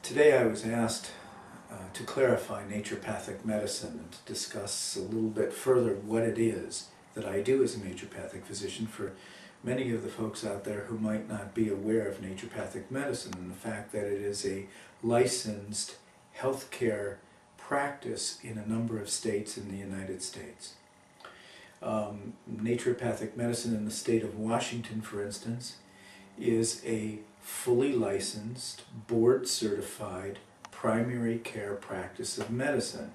Today I was asked to clarify naturopathic medicine and to discuss a little bit further what it is that I do as a naturopathic physician for many of the folks out there who might not be aware of naturopathic medicine and the fact that it is a licensed healthcare practice in a number of states in the United States. Naturopathic medicine in the state of Washington, for instance, is a fully licensed, board-certified primary care practice of medicine,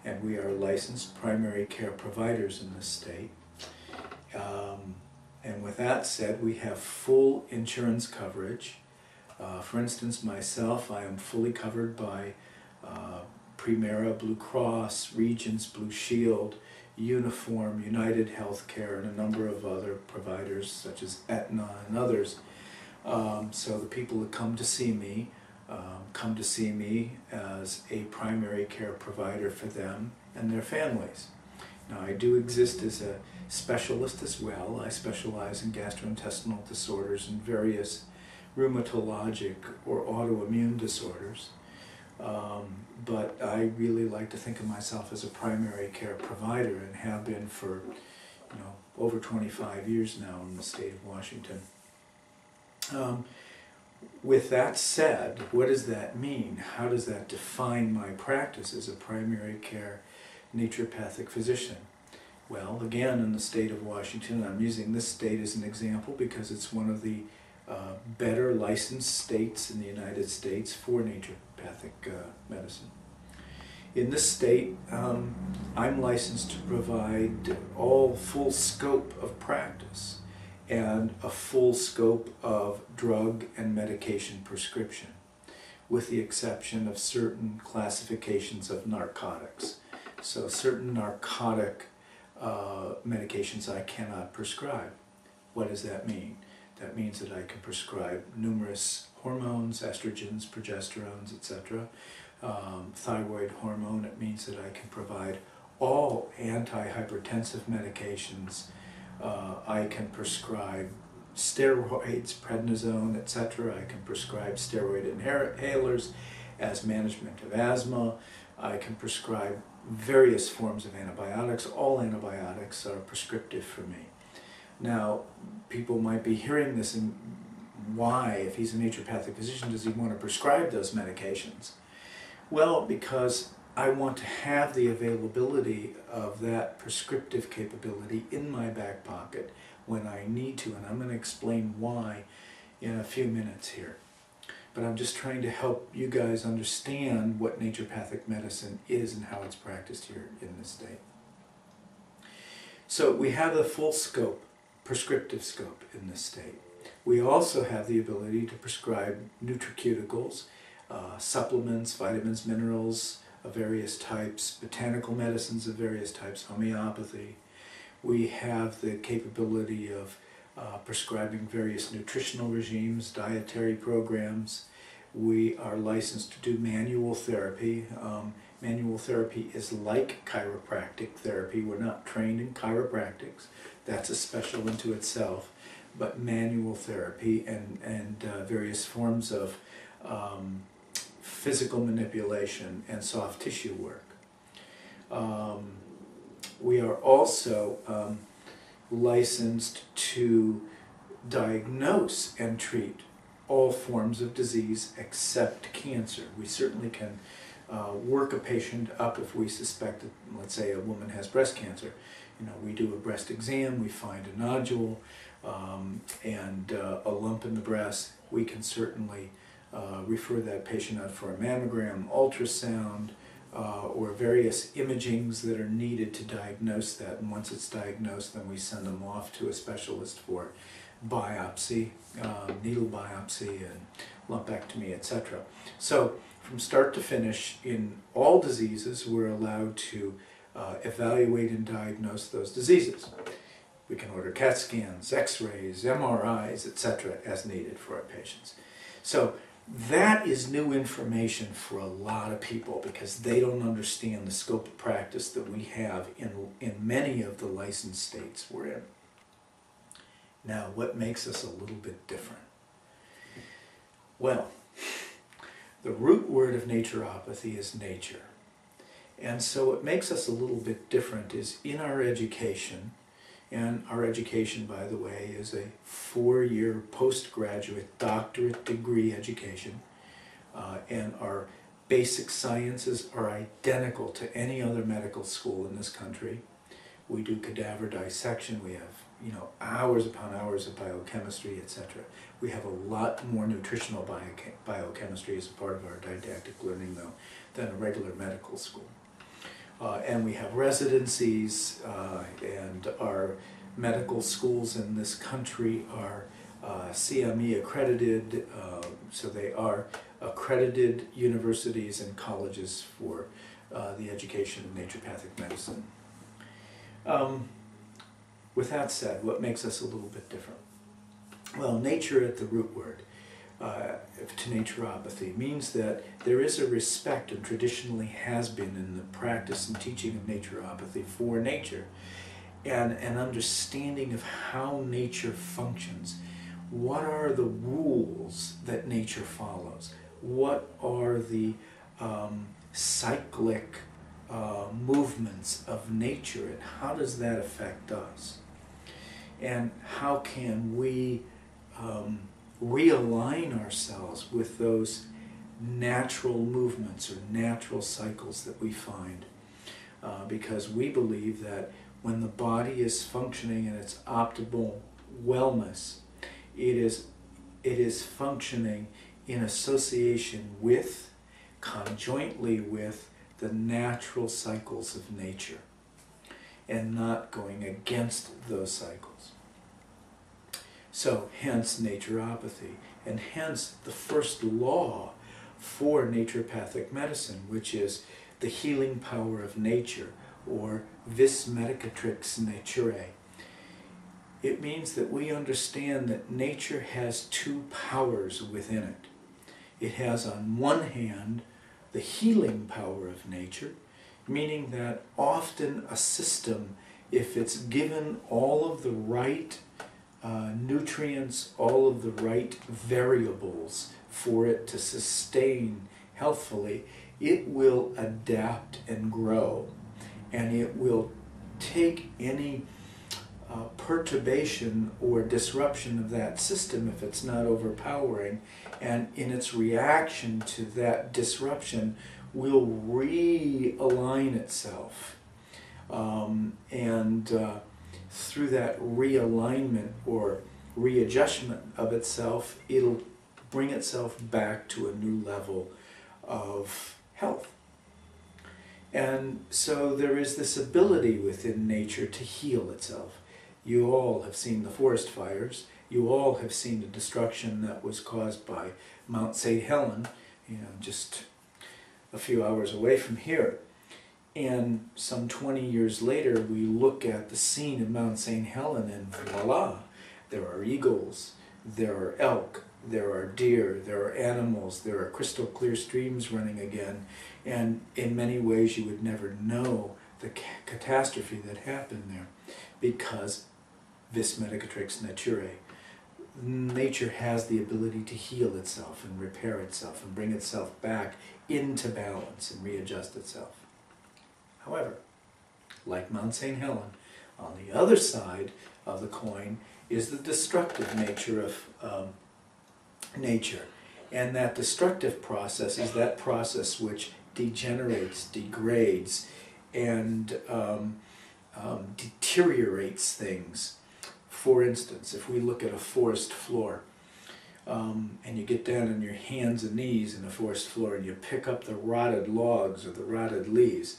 and we are licensed primary care providers in this state. And with that said, we have full insurance coverage. For instance, myself, I am fully covered by Premera Blue Cross, Regents Blue Shield, Uniform, United Healthcare, and a number of other providers such as Aetna and others. So the people that come to see me as a primary care provider for them and their families. Now, I do exist as a specialist as well. I specialize in gastrointestinal disorders and various rheumatologic or autoimmune disorders. But I really like to think of myself as a primary care provider and have been for over 25 years now in the state of Washington. With that said, what does that mean? How does that define my practice as a primary care naturopathic physician? Well, again, in the state of Washington, I'm using this state as an example because it's one of the better licensed states in the United States for naturopathic medicine. In this state, I'm licensed to provide all full scope of practice and a full scope of drug and medication prescription, with the exception of certain classifications of narcotics. So certain narcotic medications I cannot prescribe. What does that mean? That means that I can prescribe numerous hormones, estrogens, progesterones, etc. Thyroid hormone, it means that I can provide all antihypertensive medications. I can prescribe steroids, prednisone, etc. I can prescribe steroid inhalers as management of asthma. I can prescribe various forms of antibiotics. All antibiotics are prescriptive for me. Now, people might be hearing this and why, if he's a naturopathic physician, does he want to prescribe those medications? Well, because I want to have the availability of that prescriptive capability in my back pocket when I need to, and I'm going to explain why in a few minutes here. But I'm just trying to help you guys understand what naturopathic medicine is and how it's practiced here in this state. So we have the full scope, prescriptive scope in this state. We also have the ability to prescribe nutraceuticals, supplements, vitamins, minerals of various types, botanical medicines of various types, homeopathy. We have the capability of prescribing various nutritional regimes, dietary programs. We are licensed to do manual therapy. Manual therapy is like chiropractic therapy. We're not trained in chiropractics. That's a special unto itself. But manual therapy and various forms of physical manipulation and soft tissue work. We are also licensed to diagnose and treat all forms of disease except cancer. We certainly can work a patient up if we suspect that, let's say, a woman has breast cancer. We do a breast exam, we find a nodule and a lump in the breast. We can certainly refer that patient out for a mammogram, ultrasound, or various imagings that are needed to diagnose that. And once it's diagnosed, then we send them off to a specialist for biopsy, needle biopsy, and lumpectomy, etc. So from start to finish, in all diseases, we're allowed to evaluate and diagnose those diseases. We can order CAT scans, X-rays, MRIs, etc. as needed for our patients. So that is new information for a lot of people because they don't understand the scope of practice that we have in many of the licensed states we're in. Now, what makes us a little bit different? Well, The root word of naturopathy is nature. And so what makes us a little bit different is in our education, and our education, by the way, is a 4-year postgraduate doctorate degree education, and our basic sciences are identical to any other medical school in this country. We do cadaver dissection, we have hours upon hours of biochemistry, etc. We have a lot more nutritional biochemistry as a part of our didactic learning, though, than a regular medical school. And we have residencies, and our medical schools in this country are CME accredited, so they are accredited universities and colleges for the education of naturopathic medicine. With that said, what makes us a little bit different? Well, nature at the root word to naturopathy means that there is a respect, and traditionally has been in the practice and teaching of naturopathy, for nature, and an understanding of how nature functions. What are the rules that nature follows? What are the cyclic movements of nature, and how does that affect us? And how can we realign ourselves with those natural movements or natural cycles that we find? Because we believe that when the body is functioning in its optimal wellness, it is functioning in association with, conjointly with, the natural cycles of nature, and not going against those cycles. So hence naturopathy, and hence the first law for naturopathic medicine, which is the healing power of nature, or vis medicatrix naturae. It means that we understand that nature has two powers within it. It has on one hand the healing power of nature, meaning that often a system, if it's given all of the right nutrients, all of the right variables for it to sustain healthfully, it will adapt and grow, and it will take any perturbation or disruption of that system, if it's not overpowering, and in its reaction to that disruption will realign itself, and through that realignment or readjustment of itself, it'll bring itself back to a new level of health. And so there is this ability within nature to heal itself. You all have seen the forest fires. You all have seen the destruction that was caused by Mount St. Helens, just a few hours away from here. And some 20 years later, we look at the scene of Mount St. Helens, and voila, there are eagles, there are elk, there are deer, there are animals, there are crystal clear streams running again, and in many ways you would never know the catastrophe that happened there, because vis medicatrix naturae, nature has the ability to heal itself and repair itself and bring itself back into balance and readjust itself. However, like Mount St. Helens, on the other side of the coin is the destructive nature of nature. And that destructive process is that process which degenerates, degrades, and deteriorates things. For instance, if we look at a forest floor, and you get down on your hands and knees in a forest floor and you pick up the rotted logs or the rotted leaves,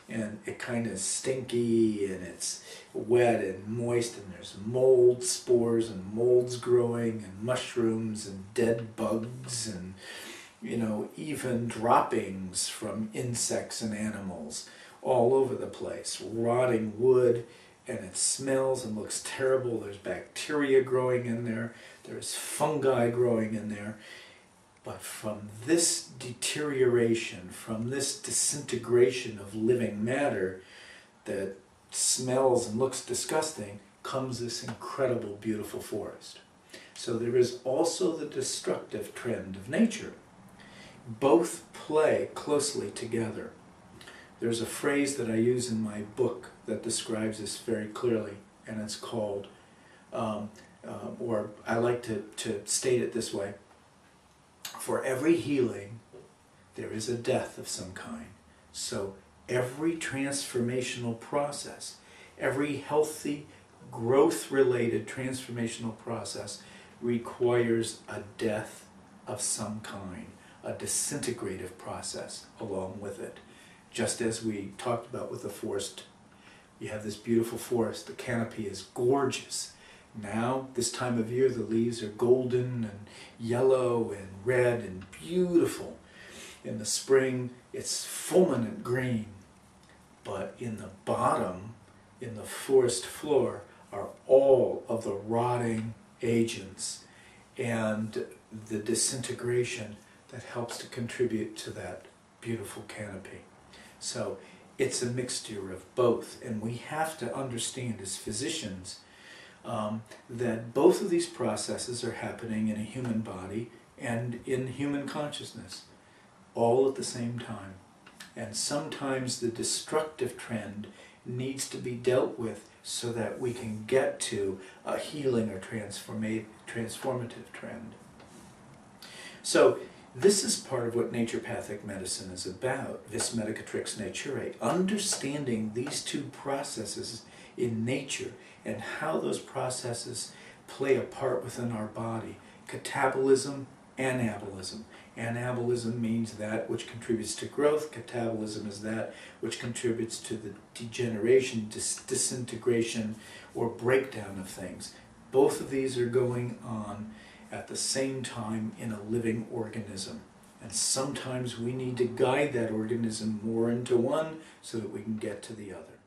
and it kind of stinky and it's wet and moist, and there's mold spores and molds growing and mushrooms and dead bugs and even droppings from insects and animals all over the place, rotting wood, and it smells and looks terrible. There's bacteria growing in there, there's fungi growing in there. But from this deterioration, from this disintegration of living matter that smells and looks disgusting, comes this incredible, beautiful forest. So there is also the destructive trend of nature. both play closely together. There's a phrase that I use in my book that describes this very clearly, and it's called, or I like to state it this way: for every healing, there is a death of some kind. So every transformational process, every healthy, growth-related transformational process requires a death of some kind, a disintegrative process along with it. Just as we talked about with the forest, you have this beautiful forest, the canopy is gorgeous. Now, this time of year, the leaves are golden and yellow and red and beautiful. In the spring, it's fulminant green. But in the bottom, in the forest floor, are all of the rotting agents and the disintegration that helps to contribute to that beautiful canopy. So it's a mixture of both, and we have to understand as physicians that both of these processes are happening in a human body and in human consciousness, all at the same time. And sometimes the destructive trend needs to be dealt with so that we can get to a healing or transformative trend. So this is part of what naturopathic medicine is about, vis medicatrix naturae, understanding these two processes in nature and how those processes play a part within our body: catabolism, anabolism. Anabolism means that which contributes to growth. Catabolism is that which contributes to the degeneration, disintegration, or breakdown of things. Both of these are going on at the same time in a living organism. And sometimes we need to guide that organism more into one so that we can get to the other.